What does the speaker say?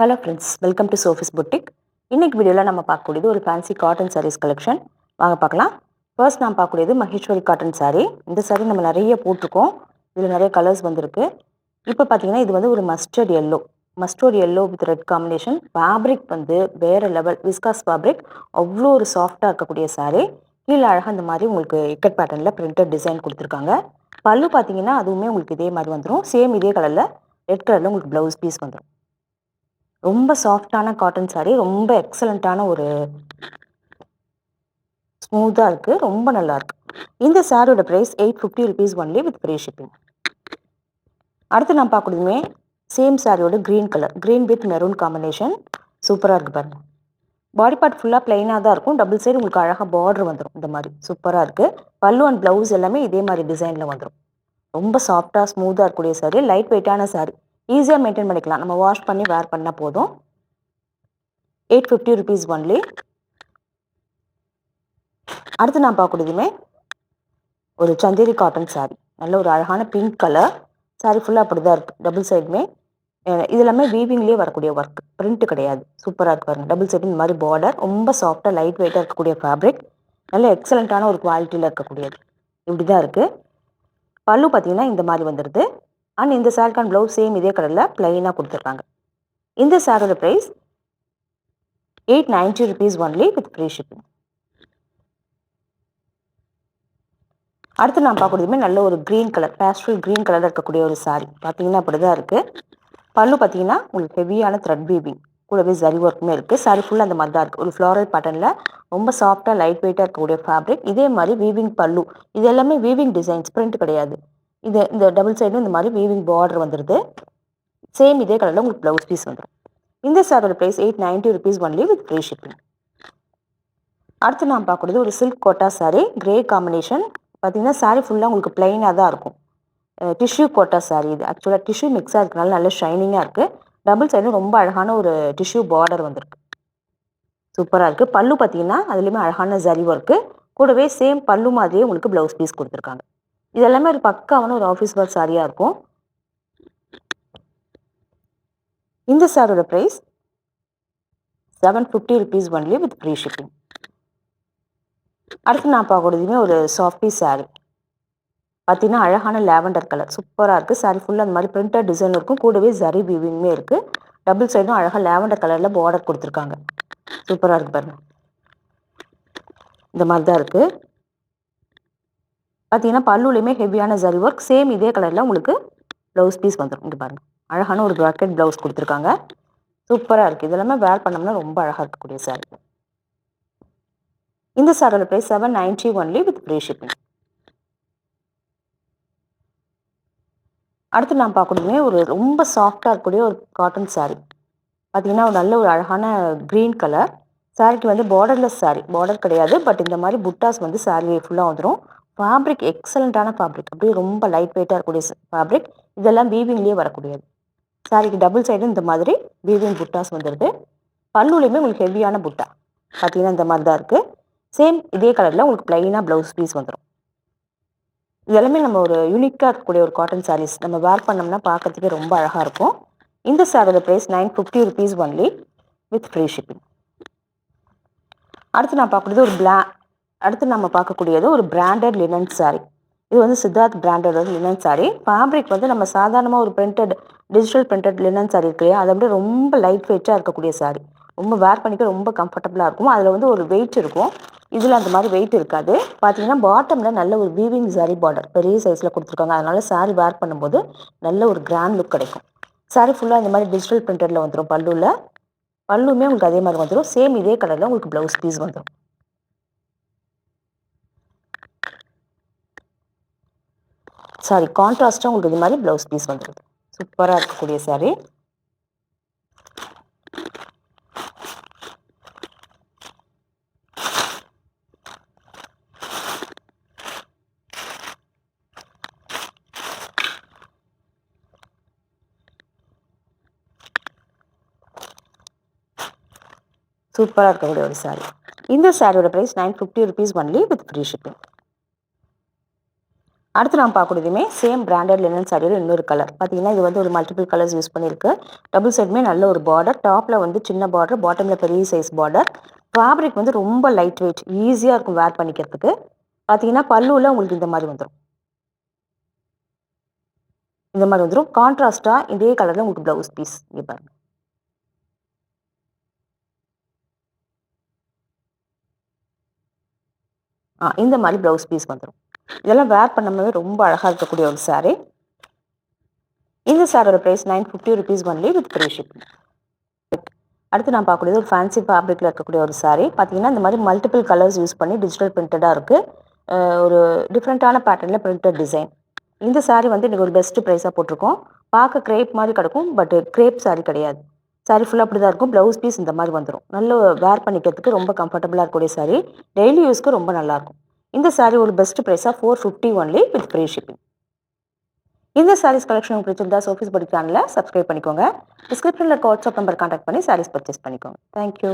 Hello friends, welcome to Sophie's boutique. இன்னைக்கு வீடியோவில் நம்ம பார்க்கக்கூடியது ஒரு ஃபேன்சி காட்டன் சாரீஸ் கலெக்ஷன். வாங்க பார்க்கலாம். ஃபர்ஸ்ட் நான் பார்க்கக்கூடியது மகேஸ்வரி காட்டன் சாரீ. இந்த சாரீ நம்ம நிறைய போட்டிருக்கோம். இதில் நிறைய கலர்ஸ் வந்திருக்கு. இப்போ பார்த்தீங்கன்னா இது வந்து ஒரு mustard yellow with red combination. Fabric வந்து வேறு லெவல் விஸ்காஸ் ஃபேப்ரிக். அவ்வளோ ஒரு சாஃப்டாக இருக்கக்கூடிய சாரீ. கீழே அழகாக இந்த மாதிரி உங்களுக்கு இக்கட் பேட்டர்னில் பிரிண்டட் டிசைன் கொடுத்துருக்காங்க. பல்லு பார்த்தீங்கன்னா அதுவுமே உங்களுக்கு இதே மாதிரி வந்துடும். சேம் இதே கலரில் ரெட் கலரில் உங்களுக்கு ப்ளவுஸ் பீஸ் வந்துடும். ரொம்ப சாஃப்டான காட்டன் சாரீ, ரொம்ப எக்ஸலண்ட்டான ஒரு ஸ்மூத்தாக இருக்குது, ரொம்ப நல்லா இருக்கு. இந்த சாரியோட price 850 rupees only with free shipping. அடுத்து நான் பார்க்கணுமே சேம் சாரியோட க்ரீன் வித் மெரூன் காம்பினேஷன். சூப்பராக இருக்குது பாருங்கள். பாடி பார்ட் ஃபுல்லாக பிளைனாக தான் இருக்கும். டபுள் சைடு உங்களுக்கு அழகாக பார்டர் வந்துடும். இந்த மாதிரி சூப்பராக இருக்குது. பல்லு அண்ட் ப்ளவுஸ் எல்லாமே இதே மாதிரி டிசைனில் வந்துடும். ரொம்ப சாஃப்டாக ஸ்மூத்தாக இருக்கக்கூடிய சாரீ, லைட் வெயிட்டான சாரீ, ஈஸியாக மெயின்டைன் பண்ணிக்கலாம். நம்ம வாஷ் பண்ணி வேர் பண்ணால் போதும். 850 rupees ஒன்லி. அடுத்து நான் பார்க்கக்கூடியதுமே ஒரு சந்தேரி காட்டன் சாரீ. நல்ல ஒரு அழகான பிங்க் கலர் சாரீ. ஃபுல்லாக அப்படி தான் இருக்குது. டபுள் சைடுமே இது எல்லாமே வீவிங்லேயே வரக்கூடிய ஒர்க், பிரிண்ட் கிடையாது. சூப்பராக இருக்கு பாருங்கள். டபுள் சைடு இந்த மாதிரி பார்டர், ரொம்ப சாஃப்டாக லைட் வெயிட்டாக இருக்கக்கூடிய ஃபேப்ரிக், நல்ல எக்ஸலண்ட்டான ஒரு குவாலிட்டியில் இருக்கக்கூடியது. இப்படி தான் இருக்குது. பல்லு பார்த்தீங்கன்னா இந்த மாதிரி வந்துடுது. அண்ட் இந்த சாரிக்கான ப்ளவுஸ் சேம் இதே கலரில் ப்ளைனாக கொடுத்துருக்காங்க. இந்த சாரியோட price 890 rupees only with free shipping. அடுத்து நான் பார்க்கக்கூடியதுமே நல்ல ஒரு க்ரீன் கலர், பேஸ்டல் க்ரீன் கலரில் இருக்கக்கூடிய ஒரு சாரீ. பார்த்தீங்கன்னா அப்படி தான் இருக்குது. பல்லு பார்த்தீங்கன்னா உங்களுக்கு ஹெவியான த்ரெட் வீவிங், கூடவே ஜரி ஒர்க்குமே இருக்குது. சாரீ ஃபுல்லாக அந்த மாதிரி தான் இருக்குது. ஒரு ஃப்ளாரல் பேட்டர்னில் ரொம்ப சாஃப்டாக லைட் வெயிட்டாக இருக்கக்கூடிய ஃபேப்ரிக். இதே மாதிரி வீவிங் பல்லு, இது எல்லாமே வீவிங் டிசைன்ஸ், பிரிண்ட் கிடையாது. இந்த டபுள் சைடும் இந்த மாதிரி வீவிங் பார்டர் வந்துடுது. சேம் இதே கலரில் உங்களுக்கு ப்ளவுஸ் பீஸ் வந்துடும். இந்த சாரியோட price 890 rupees only with free shipping. அடுத்து நான் பார்க்கக்கூடியது ஒரு silk Kota sari, grey combination. பார்த்தீங்கன்னா சாரீ ஃபுல்லாக உங்களுக்கு பிளைனாக தான் இருக்கும். டிஷ்யூ கோட்டா சாரீ. இது ஆக்சுவலாக டிஷ்யூ மிக்ஸாக இருக்கனால நல்ல ஷைனிங்காக இருக்குது. டபுள் சைடும் ரொம்ப அழகான ஒரு டிஷ்யூ பார்டர் வந்திருக்கு. சூப்பராக இருக்குது. பல்லு பார்த்தீங்கன்னா அதுலேயுமே அழகான ஜரி ஒர்க்கு, கூடவே சேம் பல்லு மாதிரியே உங்களுக்கு ப்ளவுஸ் பீஸ் கொடுத்துருக்காங்க. இது எல்லாமே ஒரு பக்காவான ஒரு ஆஃபீஸ் ஒர்க் சாரியாக இருக்கும். இந்த சாரியோட price 750 rupees only with free shipping. அடுத்து நான் பார்க்கக்கூடியதுமே ஒரு சாஃப்டி சாரீ. பார்த்தீங்கன்னா அழகான லேவண்டர் கலர், சூப்பராக இருக்குது. சாரீ ஃபுல்லாக அந்த மாதிரி பிரிண்டட் டிசைன் இருக்கும், கூடவே ஜரி வீவிங்குமே இருக்குது. டபுள் சைடும் அழகாக லேவண்டர் கலரில் பார்டர் கொடுத்துருக்காங்க. சூப்பராக இருக்குது பாருங்கள். இந்த மாதிரி தான் இருக்குது. பார்த்தீங்கன்னா பல்லுலையுமே ஹெவியான ஜரி ஒர்க், சேம் இதே கலரில் உங்களுக்கு ப்ளவுஸ் பீஸ் வந்துடும். இங்கே பாருங்கள், அழகான ஒரு ப்ராக்கெட் ப்ளவுஸ் கொடுத்துருக்காங்க. சூப்பராக இருக்குது. இதெல்லாமே வேர் பண்ணோம்னா ரொம்ப அழகாக இருக்கக்கூடிய சாரீ. இந்த சாரியோட price 790 only with free shipping. அடுத்து நான் பார்க்கக்கூடியதுமே ஒரு ரொம்ப சாஃப்டாக இருக்கக்கூடிய ஒரு காட்டன் சாரீ. பார்த்தீங்கன்னா ஒரு நல்ல ஒரு அழகான க்ரீன் கலர் சாரீக்கு வந்து பார்டர்லெஸ் சாரீ, பார்டர் கிடையாது. பட் இந்த மாதிரி புட்டாஸ் வந்து சாரீ ஃபுல்லாக வந்துடும். ஃபேப்ரிக் எக்ஸலண்ட்டான ஃபேப்ரிக், அப்படியே ரொம்ப லைட் வெயிட்டாக இருக்கக்கூடிய ஃபேப்ரிக். இதெல்லாம் வீவிங்லேயே வரக்கூடியது. சாரீக்கு டபுள் சைடும் இந்த மாதிரி வீவிங் புட்டாஸ் வந்துடுது. பல்லுலையுமே உங்களுக்கு ஹெவியான புட்டா பார்த்தீங்கன்னா இந்த மாதிரி தான் இருக்குது. சேம் இதே கலரில் உங்களுக்கு ப்ளைனாக ப்ளவுஸ் பீஸ் வந்துடும். இதெல்லாமே நம்ம ஒரு யூனிக்காக இருக்கக்கூடிய ஒரு காட்டன் சாரீஸ். நம்ம வேர் பண்ணோம்னா பார்க்கறதுக்கே ரொம்ப அழகாக இருக்கும். இந்த சாரியோட price 950 rupees only with free shipping. அடுத்து நம்ம பார்க்கக்கூடியது ஒரு பிராண்டட் லினன் சாரீ. இது வந்து Siddharth branded linen sari. Fabric வந்து நம்ம சாதாரணமாக ஒரு டிஜிட்டல் பிரிண்டட் லினன் சாரீ இருக்கு இல்லையா, அதை விட ரொம்ப லைட் வெயிட்டாக இருக்கக்கூடிய சாரீ. ரொம்ப வேர் பண்ணிக்க ரொம்ப கம்ஃபர்டபுளாக இருக்கும். அதில் வந்து ஒரு வெயிட் இருக்கும். இதில் அந்த மாதிரி வெயிட் இருக்காது. பார்த்தீங்கன்னா பாட்டமில் நல்ல ஒரு வீவிங் சாரீ பார்டர் பெரிய சைஸில் கொடுத்துருக்காங்க. அதனால சாரீ வேர் பண்ணும்போது நல்ல ஒரு கிராண்ட் லுக் கிடைக்கும். சாரீ ஃபுல்லாக இந்த மாதிரி டிஜிட்டல் பிரிண்டடில் வந்துடும். பல்லுமே உங்களுக்கு அதே மாதிரி வந்துடும். சேம் இதே கலரில் உங்களுக்கு ப்ளவுஸ் பீஸ் வந்துடும். கான்ட்ராஸ்ட்டாக உங்களுக்கு இது மாதிரி ப்ளவுஸ் பீஸ் வந்துடும். சூப்பராக இருக்கக்கூடிய சாரீ. சூப்பராக இருக்கக்கூடிய ஒரு சாரீ. இந்த சாரியோட price 950 rupees only with free shipping. அடுத்து நான் பார்க்கக்கூடியதுமே சேம் பிராண்டட் லினன் சாரியோட இன்னொரு கலர். பார்த்தீங்கன்னா இது வந்து ஒரு மல்டிபிள் கலர்ஸ் யூஸ் பண்ணியிருக்கு. டபுள் சைடுமே நல்ல ஒரு பார்டர். டாப்பில் வந்து சின்ன பார்டர், பாட்டமில் பெரிய சைஸ் பார்டர். ஃபேப்ரிக் வந்து ரொம்ப லைட் வெயிட், ஈஸியாக இருக்கும் வேர் பண்ணிக்கிறதுக்கு. பார்த்தீங்கன்னா பல்லுவில் உங்களுக்கு இந்த மாதிரி வந்துடும். இந்த மாதிரி வந்துடும். கான்ட்ராஸ்டாக இதே கலரில் உங்களுக்கு ப்ளவுஸ் பீஸ் இங்கே பாருங்க. இந்த மாதிரி ப்ளவுஸ் பீஸ் வந்துடும். இதெல்லாம் வேர் பண்ணும்போது ரொம்ப அழகாக இருக்கக்கூடிய ஒரு சாரீ. இந்த சாரோட price 950 rupees only with free shipping. அடுத்து நான் பார்க்கக்கூடியது ஒரு ஃபேன்சி ஃபேப்ரிக்கில் இருக்கக்கூடிய ஒரு சாரீ. பார்த்தீங்கன்னா இந்த மாதிரி மல்டிபிள் கலர்ஸ் யூஸ் பண்ணி டிஜிட்டல் பிரிண்டடாக இருக்குது. ஒரு டிஃப்ரெண்ட்டான பேட்டர்னில் பிரிண்டட் டிசைன். இந்த சாரீ வந்து இன்றைக்கி ஒரு பெஸ்ட்டு ப்ரைஸாக போட்டிருக்கோம். பார்க்க கிரேப் மாதிரி கிடக்கும், பட் கிரேப் சாரீ கிடையாது. சாரீ ஃபுல்லாக அப்படி தான் இருக்கும். ப்ளவுஸ் பீஸ் இந்த மாதிரி வந்துடும். நல்ல வேர் பண்ணிக்கிறதுக்கு ரொம்ப கம்ஃபர்டபுளாக இருக்கக்கூடிய சாரீ. டெய்லி யூஸ்க்கு ரொம்ப நல்லாயிருக்கும். இந்த சாரீ ஒரு பெஸ்ட் ப்ரைஸாக 450 ஒன்லி வித் ஃப்ரீ ஷிப்பிங். இந்த சாரீஸ் கலெக்ஷன் உங்களுக்கு பிடிச்சிருந்தா சோஃபிஸ் படி சேனலை சப்ஸ்கிரைப் பண்ணிக்கோங்க. டிஸ்கிரிப்ஷனில் இருக்க வாட்ஸ்அப் நம்பர் கான்டாக்ட் பண்ணி சாரீஸ் பர்ச்சேஸ் பண்ணிக்கோங்க. தேங்க்யூ.